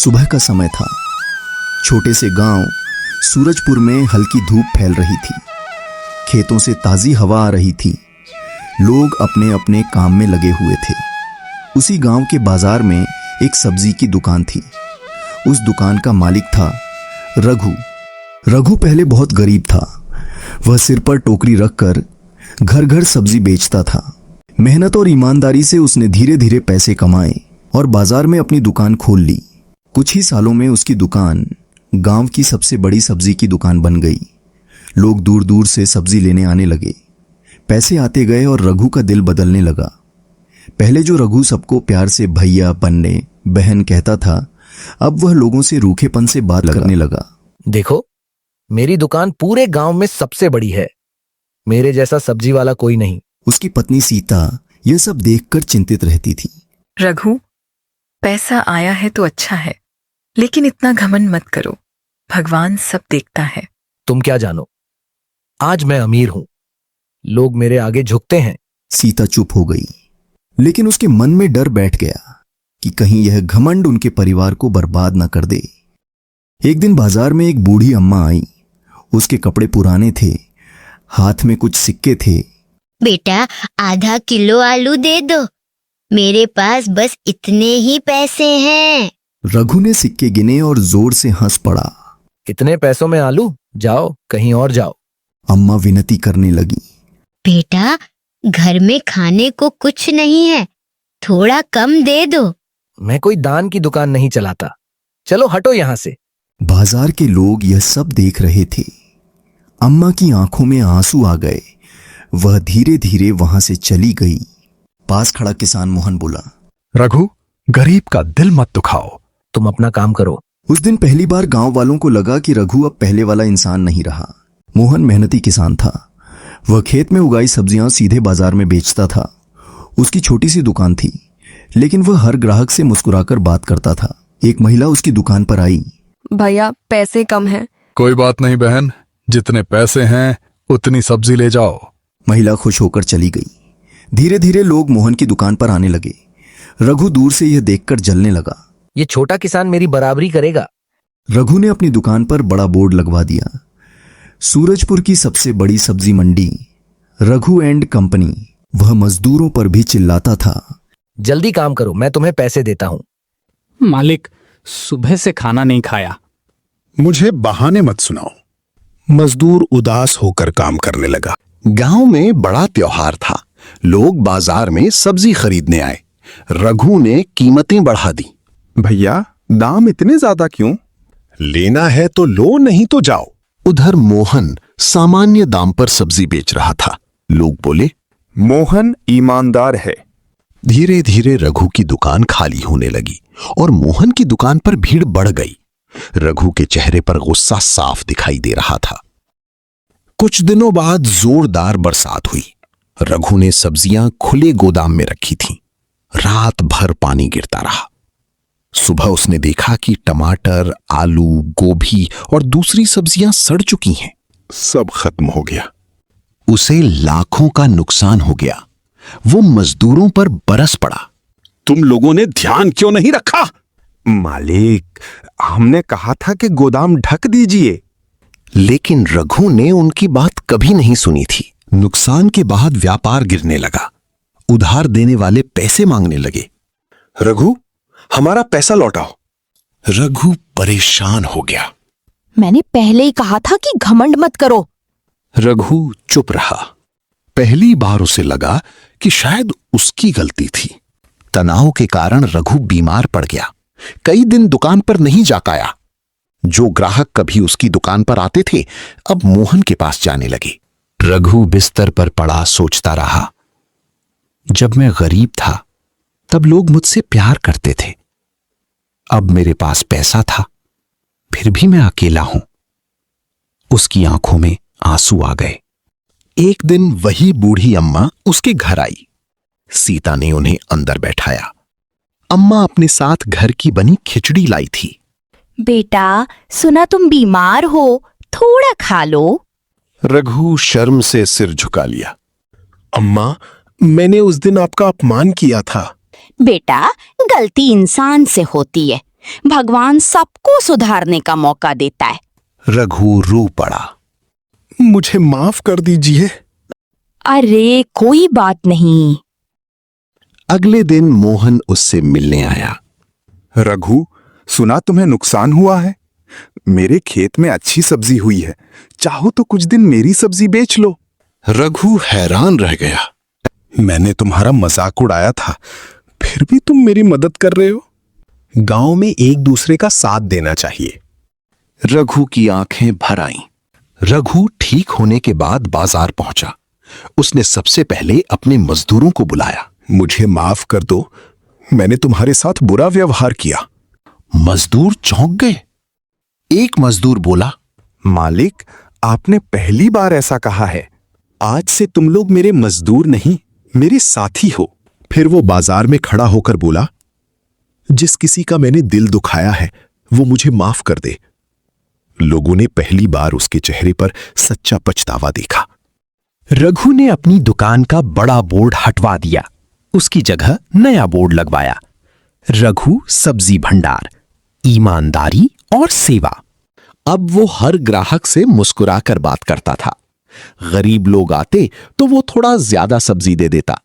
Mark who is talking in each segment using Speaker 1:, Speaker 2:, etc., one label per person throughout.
Speaker 1: सुबह का समय था। छोटे से गांव सूरजपुर में हल्की धूप फैल रही थी। खेतों से ताजी हवा आ रही थी। लोग अपने अपने काम में लगे हुए थे। उसी गांव के बाजार में एक सब्जी की दुकान थी। उस दुकान का मालिक था रघु। रघु पहले बहुत गरीब था। वह सिर पर टोकरी रखकर घर घर सब्जी बेचता था। मेहनत और ईमानदारी से उसने धीरे धीरे पैसे कमाए और बाजार में अपनी दुकान खोल ली। कुछ ही सालों में उसकी दुकान गांव की सबसे बड़ी सब्जी की दुकान बन गई। लोग दूर दूर से सब्जी लेने आने लगे। पैसे आते गए और रघु का दिल बदलने लगा। पहले जो रघु सबको प्यार से भैया, पन्ने, बहन कहता था, अब वह लोगों से रूखेपन से बात करने लगा।
Speaker 2: देखो, मेरी दुकान पूरे गांव में सबसे बड़ी है। मेरे जैसा सब्जी वाला कोई नहीं।
Speaker 1: उसकी पत्नी सीता यह सब देखकर चिंतित रहती थी।
Speaker 3: रघु, पैसा आया है तो अच्छा है, लेकिन इतना घमंड मत करो। भगवान सब देखता है।
Speaker 2: तुम क्या जानो, आज मैं अमीर हूं, लोग मेरे आगे झुकते हैं।
Speaker 1: सीता चुप हो गई, लेकिन उसके मन में डर बैठ गया कि कहीं यह घमंड उनके परिवार को बर्बाद न कर दे। एक दिन बाजार में एक बूढ़ी अम्मा आई। उसके कपड़े पुराने थे, हाथ में कुछ सिक्के थे।
Speaker 4: बेटा, आधा किलो आलू दे दो, मेरे पास बस इतने ही पैसे हैं।
Speaker 1: रघु ने सिक्के गिने और जोर से हंस पड़ा।
Speaker 2: इतने पैसों में आलू? जाओ कहीं और जाओ।
Speaker 1: अम्मा विनती करने लगी।
Speaker 4: बेटा, घर में खाने को कुछ नहीं है, थोड़ा कम दे दो।
Speaker 2: मैं कोई दान की दुकान नहीं चलाता, चलो हटो यहां से।
Speaker 1: बाजार के लोग यह सब देख रहे थे। अम्मा की आंखों में आंसू आ गए। वह धीरे धीरे वहां से चली गई। पास खड़ा किसान मोहन बोला,
Speaker 5: रघु, गरीब का दिल मत दुखाओ।
Speaker 2: तुम अपना काम करो।
Speaker 1: उस दिन पहली बार गांव वालों को लगा कि रघु अब पहले वाला इंसान नहीं रहा। मोहन मेहनती किसान था। वह खेत में उगाई सब्जियां सीधे बाजार में बेचता था। उसकी छोटी सी दुकान थी, लेकिन वह हर ग्राहक से मुस्कुराकर बात करता था। एक महिला उसकी दुकान पर आई।
Speaker 6: भैया, पैसे कम हैं।
Speaker 5: कोई बात नहीं बहन, जितने पैसे हैं उतनी सब्जी ले जाओ।
Speaker 1: महिला खुश होकर चली गई। धीरे धीरे लोग मोहन की दुकान पर आने लगे। रघु दूर से यह देखकर जलने लगा।
Speaker 2: ये छोटा किसान मेरी बराबरी करेगा।
Speaker 1: रघु ने अपनी दुकान पर बड़ा बोर्ड लगवा दिया, सूरजपुर की सबसे बड़ी सब्जी मंडी, रघु एंड कंपनी। वह मजदूरों पर भी चिल्लाता था,
Speaker 2: जल्दी काम करो, मैं तुम्हें पैसे देता हूं।
Speaker 7: मालिक, सुबह से खाना नहीं खाया।
Speaker 8: मुझे बहाने मत सुनाओ। मजदूर उदास होकर काम करने लगा। गांव में बड़ा त्योहार था। लोग बाजार में सब्जी खरीदने आए। रघु ने कीमतें बढ़ा दी।
Speaker 9: भैया, दाम इतने ज्यादा क्यों?
Speaker 8: लेना है तो लो, नहीं तो जाओ। उधर मोहन सामान्य दाम पर सब्जी बेच रहा था। लोग बोले,
Speaker 9: मोहन ईमानदार है।
Speaker 8: धीरे धीरे रघु की दुकान खाली होने लगी और मोहन की दुकान पर भीड़ बढ़ गई। रघु के चेहरे पर गुस्सा साफ दिखाई दे रहा था। कुछ दिनों बाद जोरदार बरसात हुई। रघु ने सब्जियां खुले गोदाम में रखी थीं। रात भर पानी गिरता रहा। सुबह उसने देखा कि टमाटर, आलू, गोभी और दूसरी सब्जियां सड़ चुकी हैं। सब खत्म हो गया। उसे लाखों का नुकसान हो गया। वो मजदूरों पर बरस पड़ा।
Speaker 9: तुम लोगों ने ध्यान क्यों नहीं रखा? मालिक, हमने कहा था कि गोदाम ढक दीजिए।
Speaker 8: लेकिन रघु ने उनकी बात कभी नहीं सुनी थी। नुकसान के बाद व्यापार गिरने लगा। उधार देने वाले पैसे मांगने लगे।
Speaker 9: रघु, हमारा पैसा लौटाओ।
Speaker 8: रघु परेशान हो गया।
Speaker 6: मैंने पहले ही कहा था कि घमंड मत करो।
Speaker 8: रघु चुप रहा। पहली बार उसे लगा कि शायद उसकी गलती थी। तनाव के कारण रघु बीमार पड़ गया। कई दिन दुकान पर नहीं जा पाया। जो ग्राहक कभी उसकी दुकान पर आते थे, अब मोहन के पास जाने लगे। रघु बिस्तर पर पड़ा सोचता रहा, जब मैं गरीब था तब लोग मुझसे प्यार करते थे। अब मेरे पास पैसा था, फिर भी मैं अकेला हूं। उसकी आंखों में आंसू आ गए। एक दिन वही बूढ़ी अम्मा उसके घर आई। सीता ने उन्हें अंदर बैठाया। अम्मा अपने साथ घर की बनी खिचड़ी लाई थी।
Speaker 6: बेटा, सुना तुम बीमार हो, थोड़ा खा लो।
Speaker 8: रघु शर्म से सिर झुका लिया।
Speaker 9: अम्मा, मैंने उस दिन आपका अपमान किया था।
Speaker 6: बेटा, गलती इंसान से होती है, भगवान सबको सुधारने का मौका देता है।
Speaker 8: रघु रो पड़ा।
Speaker 9: मुझे माफ कर दीजिए।
Speaker 6: अरे कोई बात नहीं।
Speaker 8: अगले दिन मोहन उससे मिलने आया।
Speaker 9: रघु, सुना तुम्हें नुकसान हुआ है। मेरे खेत में अच्छी सब्जी हुई है, चाहो तो कुछ दिन मेरी सब्जी बेच लो।
Speaker 8: रघु हैरान रह गया।
Speaker 9: मैंने तुम्हारा मजाक उड़ाया था, फिर भी तुम मेरी मदद कर रहे हो। गांव में एक दूसरे का साथ देना चाहिए।
Speaker 8: रघु की आंखें भर आईं। रघु ठीक होने के बाद बाजार पहुंचा। उसने सबसे पहले अपने मजदूरों को बुलाया।
Speaker 9: मुझे माफ कर दो, मैंने तुम्हारे साथ बुरा व्यवहार किया।
Speaker 8: मजदूर चौंक गए। एक मजदूर बोला,
Speaker 9: मालिक, आपने पहली बार ऐसा कहा है। आज से तुम लोग मेरे मजदूर नहीं, मेरे साथी हो। फिर वो बाजार में खड़ा होकर बोला, जिस किसी का मैंने दिल दुखाया है वो मुझे माफ कर दे। लोगों ने पहली बार उसके चेहरे पर सच्चा पछतावा देखा।
Speaker 10: रघु ने अपनी दुकान का बड़ा बोर्ड हटवा दिया, उसकी जगह नया बोर्ड लगवाया, रघु सब्जी भंडार, ईमानदारी और सेवा।
Speaker 8: अब वो हर ग्राहक से मुस्कुराकर बात करता था। गरीब लोग आते तो वो थोड़ा ज्यादा सब्जी दे देता।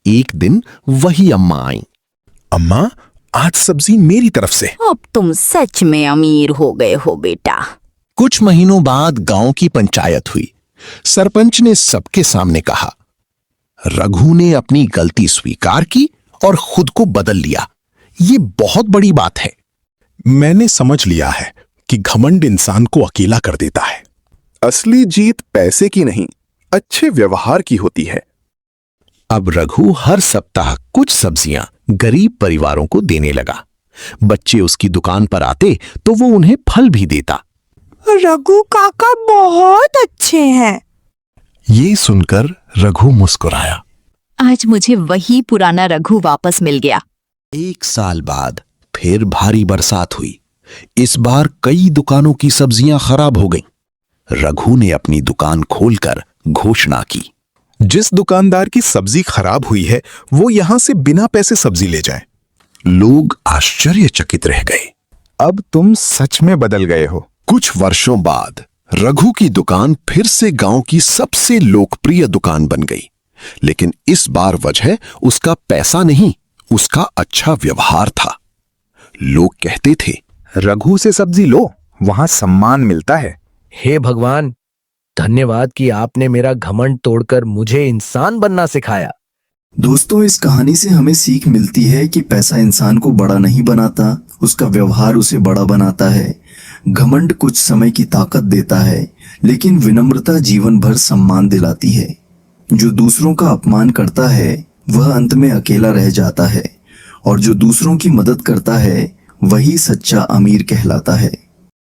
Speaker 8: एक दिन वही अम्मा आई।
Speaker 9: अम्मा, आज सब्जी मेरी तरफ से।
Speaker 6: अब तुम सच में अमीर हो गए हो बेटा।
Speaker 8: कुछ महीनों बाद गांव की पंचायत हुई। सरपंच ने सबके सामने कहा, रघु ने अपनी गलती स्वीकार की और खुद को बदल लिया। ये बहुत बड़ी बात है।
Speaker 9: मैंने समझ लिया है कि घमंड इंसान को अकेला कर देता है। असली जीत पैसे की नहीं, अच्छे व्यवहार की होती है।
Speaker 8: अब रघु हर सप्ताह कुछ सब्जियां गरीब परिवारों को देने लगा। बच्चे उसकी दुकान पर आते तो वो उन्हें फल भी देता।
Speaker 11: रघु काका बहुत अच्छे हैं।
Speaker 8: ये सुनकर रघु मुस्कुराया।
Speaker 6: आज मुझे वही पुराना रघु वापस मिल गया।
Speaker 8: एक साल बाद फिर भारी बरसात हुई। इस बार कई दुकानों की सब्जियां खराब हो गईं। रघु ने अपनी दुकान खोलकर घोषणा की,
Speaker 9: जिस दुकानदार की सब्जी खराब हुई है वो यहां से बिना पैसे सब्जी ले जाए।
Speaker 8: लोग आश्चर्यचकित रह गए।
Speaker 9: अब तुम सच में बदल गए हो।
Speaker 8: कुछ वर्षों बाद रघु की दुकान फिर से गांव की सबसे लोकप्रिय दुकान बन गई। लेकिन इस बार वजह उसका पैसा नहीं, उसका अच्छा व्यवहार था। लोग कहते थे,
Speaker 9: रघु से सब्जी लो, वहां सम्मान मिलता है।
Speaker 2: हे भगवान, धन्यवाद कि आपने मेरा घमंड तोड़कर मुझे इंसान बनना सिखाया।
Speaker 1: दोस्तों, इस कहानी से हमें सीख मिलती है कि पैसा इंसान को बड़ा नहीं बनाता, उसका व्यवहार उसे बड़ा बनाता है। घमंड कुछ समय की ताकत देता है, लेकिन विनम्रता जीवन भर सम्मान दिलाती है। जो दूसरों का अपमान करता है वह अंत में अकेला रह जाता है, और जो दूसरों की मदद करता है वही सच्चा अमीर कहलाता है।